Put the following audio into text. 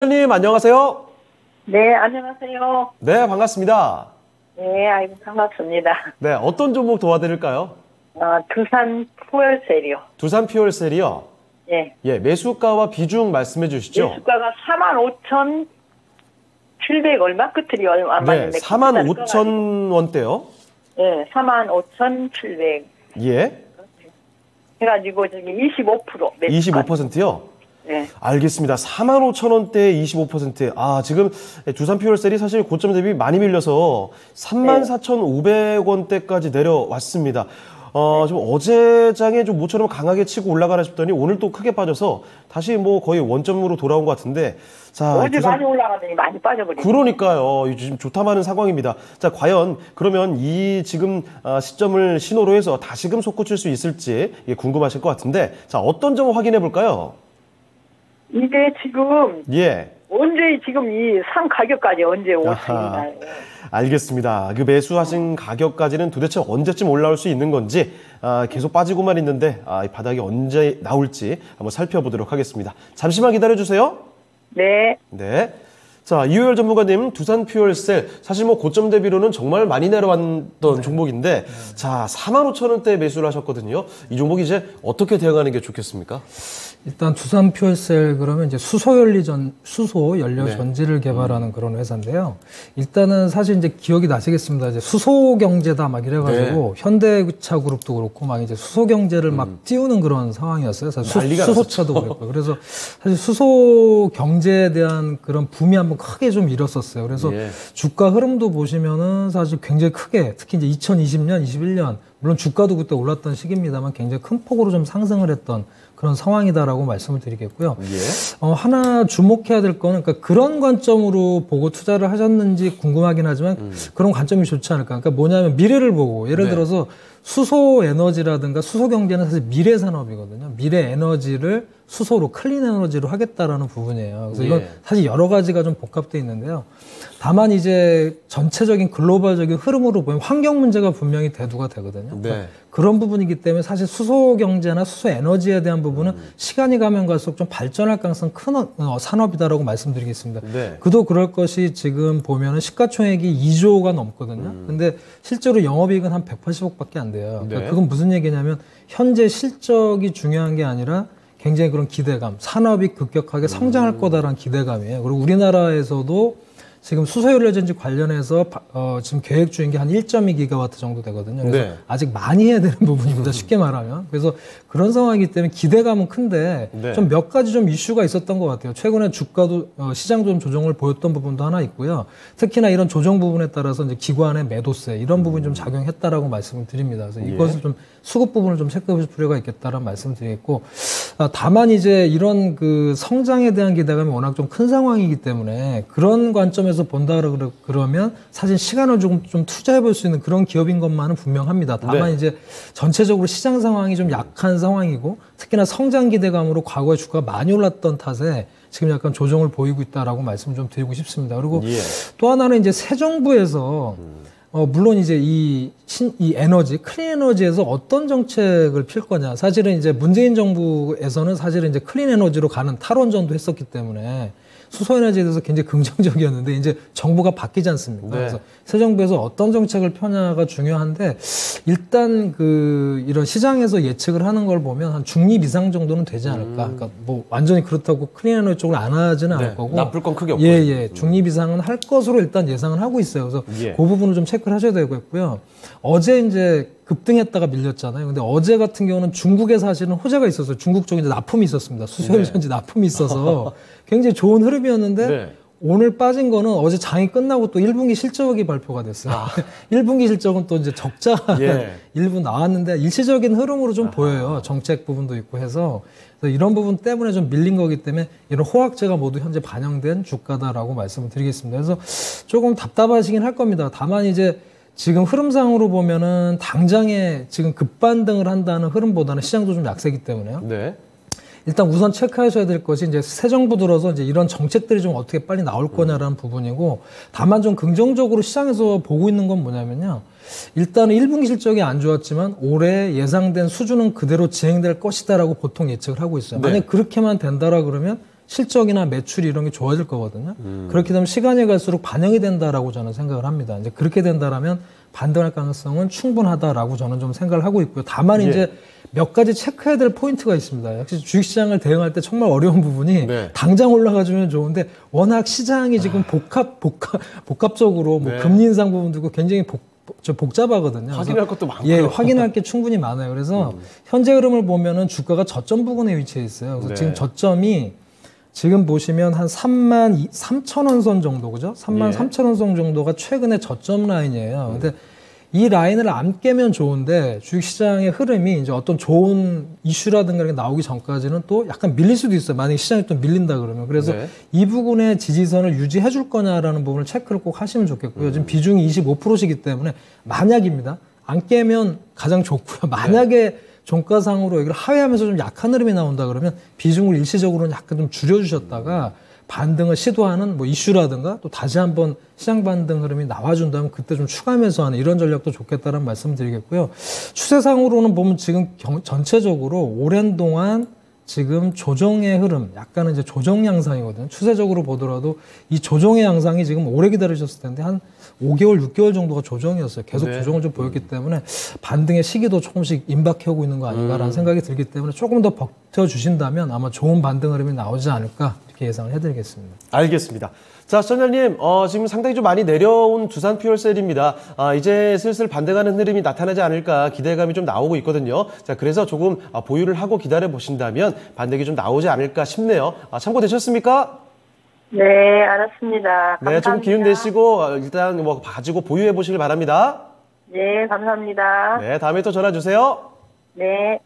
님 안녕하세요. 네, 안녕하세요. 네, 반갑습니다. 네, 아이고, 반갑습니다. 네, 어떤 종목 도와드릴까요? 두산 푸얼셀이요. 두산 퓨얼셀이요. 예. 예, 매수가와 비중 말씀해 주시죠. 매수가가 45,700 얼마? 끝들이 얼마? 네, 45,000원대요. 네, 45,700. 예. 해가지고 저기 25% 매수가. 25%요? 네. 알겠습니다. 45,000원대에 25%. 지금 두산 퓨얼셀이 사실 고점 대비 많이 밀려서 34,500원대까지 내려왔습니다. 좀 어제장에 좀 모처럼 강하게 치고 올라가나 싶더니 오늘 또 크게 빠져서 다시 뭐 거의 원점으로 돌아온 것 같은데. 자, 어제 많이 올라가더니 많이 빠져버리네. 그러니까요. 지금 좋다마는 상황입니다. 자, 과연 그러면 이 지금 시점을 신호로 해서 다시금 솟구칠 수 있을지 궁금하실 것 같은데, 자, 어떤 점 확인해 볼까요? 이게 지금 예. 언제 지금 이 상 가격까지 언제 오십니까? 알겠습니다. 그 매수하신 가격까지는 도대체 언제쯤 올라올 수 있는 건지 계속 빠지고만 있는데 이 바닥이 언제 나올지 한번 살펴보도록 하겠습니다. 잠시만 기다려주세요. 네. 네. 자, 이효열 전문가님, 두산 퓨얼셀 사실 뭐 고점 대비로는 정말 많이 내려왔던 종목인데 자, 45,000원대에 매수를 하셨거든요. 이 종목 이제 어떻게 대응하는 게 좋겠습니까? 일단 두산 퓨얼셀 그러면 이제 수소 연료 전지를 개발하는 그런 회사인데요. 일단은 사실 이제 기억이 나시겠습니다. 이제 수소 경제다 막 이래가지고 현대차 그룹도 그렇고 막 이제 수소 경제를 막 띄우는 그런 상황이었어요. 사실 수소차도 그랬고. 그래서 사실 수소 경제에 대한 그런 붐이 한번 크게 좀 일었었어요. 그래서 주가 흐름도 보시면은 사실 굉장히 크게 특히 이제 2020년, 21년 물론 주가도 그때 올랐던 시기입니다만 굉장히 큰 폭으로 좀 상승을 했던 그런 상황이다라고 말씀을 드리겠고요. 하나 주목해야 될 거는 그러니까 그런 관점으로 보고 투자를 하셨는지 궁금하긴 하지만 그런 관점이 좋지 않을까. 그러니까 뭐냐면 미래를 보고 예를 들어서 수소 에너지라든가 수소 경제는 사실 미래 산업이거든요. 미래 에너지를 수소로 클린 에너지로 하겠다라는 부분이에요. 그래서 이건 사실 여러 가지가 좀 복합되어 있는데요. 다만 이제 전체적인 글로벌적인 흐름으로 보면 환경 문제가 분명히 대두가 되거든요. 그런 부분이기 때문에 사실 수소 경제나 수소 에너지에 대한 부분은 시간이 가면 갈수록 좀 발전할 가능성 큰 산업이다라고 말씀드리겠습니다. 그도 그럴 것이 지금 보면은 시가총액이 2조가 넘거든요. 근데 실제로 영업이익은 한 180억밖에 안 돼요. 그러니까 그건 무슨 얘기냐면 현재 실적이 중요한 게 아니라 굉장히 그런 기대감, 산업이 급격하게 성장할 거다라는 기대감이에요. 그리고 우리나라에서도 지금 수소연료전지 관련해서 지금 계획 중인 게 한 1.2기가와트 정도 되거든요. 그래서 아직 많이 해야 되는 부분입니다. 쉽게 말하면. 그래서 그런 상황이기 때문에 기대감은 큰데 좀 몇 가지 좀 이슈가 있었던 것 같아요. 최근에 주가도 시장도 좀 조정을 보였던 부분도 하나 있고요. 특히나 이런 조정 부분에 따라서 이제 기관의 매도세 이런 부분이 좀 작용했다라고 말씀을 드립니다. 그래서 이것을 좀 수급 부분을 좀 체크해 볼 필요가 있겠다라는 말씀을 드리겠고, 다만 이제 이런 그 성장에 대한 기대감이 워낙 좀 큰 상황이기 때문에 그런 관점에서 본다 그러면 사실 시간을 좀 투자해 볼 수 있는 그런 기업인 것만은 분명합니다. 다만 이제 전체적으로 시장 상황이 좀 약한 상황이고 특히나 성장 기대감으로 과거에 주가가 많이 올랐던 탓에 지금 약간 조정을 보이고 있다라고 말씀 좀 드리고 싶습니다. 그리고 또 하나는 이제 새 정부에서 물론 이제 이 에너지, 클린 에너지에서 어떤 정책을 필 거냐. 사실은 이제 문재인 정부에서는 사실은 이제 클린 에너지로 가는 탈원전도 했었기 때문에 수소에너지에 대해서 굉장히 긍정적이었는데 이제 정부가 바뀌지 않습니까? 그래서 새 정부에서 어떤 정책을 펴냐가 중요한데 일단 이런 시장에서 예측을 하는 걸 보면 한 중립 이상 정도는 되지 않을까. 그러니까 뭐 완전히 그렇다고 클린 에너지 쪽으로 안 하지는 않을 거고. 나쁠 건 크게 없고. 중립 이상은 할 것으로 일단 예상을 하고 있어요. 그래서 그 부분을 좀 체크를 하셔야 되겠고요. 어제 이제 급등했다가 밀렸잖아요. 근데 어제 같은 경우는 중국에 사실은 호재가 있었어요. 중국 쪽에 이제 납품이 있었습니다. 수소연료전지 납품이 있어서 굉장히 좋은 흐름이었는데 오늘 빠진 거는 어제 장이 끝나고 또 1분기 실적이 발표가 됐어요. 1분기 실적은 또 이제 적자가 일부 나왔는데 일시적인 흐름으로 좀 보여요. 정책 부분도 있고 해서. 그래서 이런 부분 때문에 좀 밀린 거기 때문에 이런 호황제가 모두 현재 반영된 주가다라고 말씀을 드리겠습니다. 그래서 조금 답답하시긴 할 겁니다. 다만 이제 지금 흐름상으로 보면은 당장에 지금 급반등을 한다는 흐름보다는 시장도 좀 약세기 때문에요. 일단 우선 체크하셔야 될 것이 이제 새 정부 들어서 이제 이런 정책들이 좀 어떻게 빨리 나올 거냐라는 부분이고, 다만 좀 긍정적으로 시장에서 보고 있는 건 뭐냐면요. 일단은 1분기 실적이 안 좋았지만 올해 예상된 수준은 그대로 진행될 것이다라고 보통 예측을 하고 있어요. 만약 그렇게만 된다라 그러면 실적이나 매출이 이런 게 좋아질 거거든요. 그렇게 되면 시간이 갈수록 반영이 된다라고 저는 생각을 합니다. 이제 그렇게 된다라면 반등할 가능성은 충분하다라고 저는 좀 생각을 하고 있고요. 다만 이제 몇 가지 체크해야 될 포인트가 있습니다. 역시 주식시장을 대응할 때 정말 어려운 부분이 당장 올라가주면 좋은데 워낙 시장이 지금 복합적으로 뭐 금리 인상 부분도 있고 굉장히 복잡하거든요. 확인할 것도 많고요. 예, 확인할 게 충분히 많아요. 그래서 현재 흐름을 보면은 주가가 저점 부근에 위치해 있어요. 그래서 지금 저점이 지금 보시면 한 33,000원 선 정도, 그죠? 33,000원 선 정도가 최근에 저점 라인이에요. 근데 이 라인을 안 깨면 좋은데 주식시장의 흐름이 이제 어떤 좋은 이슈라든가 이런 게 나오기 전까지는 또 약간 밀릴 수도 있어요. 만약에 시장이 또 밀린다 그러면. 그래서 이 부분의 지지선을 유지해 줄 거냐라는 부분을 체크를 꼭 하시면 좋겠고요. 지금 비중이 25%시기 때문에 만약입니다. 안 깨면 가장 좋고요. 만약에 종가상으로 여기를 하회하면서 좀 약한 흐름이 나온다 그러면 비중을 일시적으로는 약간 좀 줄여주셨다가 반등을 시도하는 뭐 이슈라든가 또 다시 한번 시장 반등 흐름이 나와준다면 그때 좀 추가 매수하는 이런 전략도 좋겠다는 말씀 드리겠고요. 추세상으로는 보면 지금 전체적으로 오랜 동안 지금 조정의 흐름, 약간은 이제 조정 양상이거든요. 추세적으로 보더라도 이 조정의 양상이 지금 오래 기다리셨을 텐데 한 5개월, 6개월 정도가 조정이었어요. 계속 조정을 좀 보였기 때문에 반등의 시기도 조금씩 임박해오고 있는 거 아닌가라는 생각이 들기 때문에 조금 더 버텨주신다면 아마 좋은 반등 흐름이 나오지 않을까 이렇게 예상을 해드리겠습니다. 알겠습니다. 자, 시청자님, 지금 상당히 좀 많이 내려온 두산 퓨얼셀입니다. 이제 슬슬 반등하는 흐름이 나타나지 않을까 기대감이 좀 나오고 있거든요. 자, 그래서 조금 보유를 하고 기다려 보신다면 반등이 좀 나오지 않을까 싶네요. 참고되셨습니까? 네, 알았습니다. 감사합니다. 네, 조금 기운 내시고 일단 뭐 가지고 보유해 보시길 바랍니다. 네, 감사합니다. 네, 다음에 또 전화 주세요. 네.